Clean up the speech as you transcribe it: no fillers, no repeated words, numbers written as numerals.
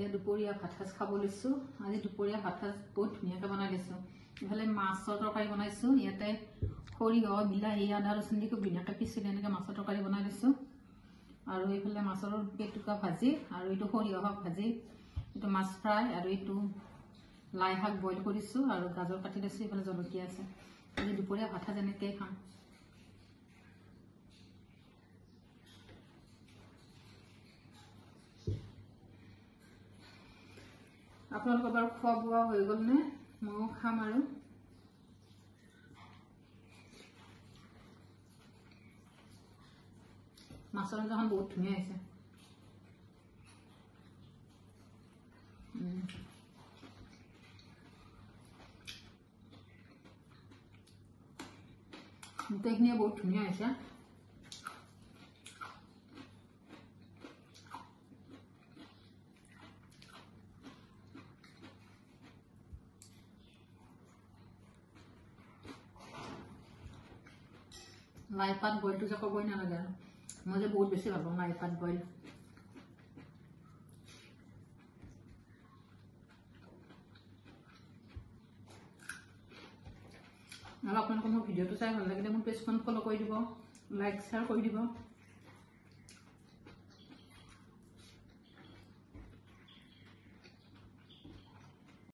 এতিয়া দুপৰীয়া ভাত সাজ খাব লৈছোঁ। আজি দুপৰীয়া ভাত সাজ বহুত ধুনীয়াকৈ বনাই লৈছোঁ। ইফালে মাছৰ তৰকাৰী বনাইছোঁ। ইয়াতে সৰিয়হ বিলাহী আদা ৰচুন দি খুব ধুনীয়াকৈ পিচিলে এনেকৈ মাছৰ তৰকাৰী বনাই লৈছোঁ। আৰু এইফালে মাছৰ পেটুকা ভাজি, আৰু এইটো সৰিয়হ শাক ভাজি, এইটো মাছ ফ্ৰাই, আৰু এইটো লাই শাক বইল কৰিছোঁ, আৰু গাজৰ কাটি লৈছোঁ। এইফালে জলকীয়া আছে। আজি দুপৰীয়া ভাত সাজ এনেকৈয়ে খাম। আপোনালোকৰ বাৰু খোৱা বোৱা হৈ গ'লনে? ময়ো খাম। আৰু মাছৰ আঞ্জাখন বহুত ধুনীয়া হৈছে। গোটেইখিনিয়ে বহুত ধুনীয়া হৈছে। লাই পাত বইলটো যে ক'বই নালাগে। মই যে বহুত বেছি ভাল পাওঁ লাই পাত বইল। আৰু আপোনালোকে মোৰ ভিডিঅ'টো চাই ভাল লাগিলে মোৰ পেজখন ফ'ল' কৰি দিব, লাইক শ্বেয়াৰ কৰি দিব।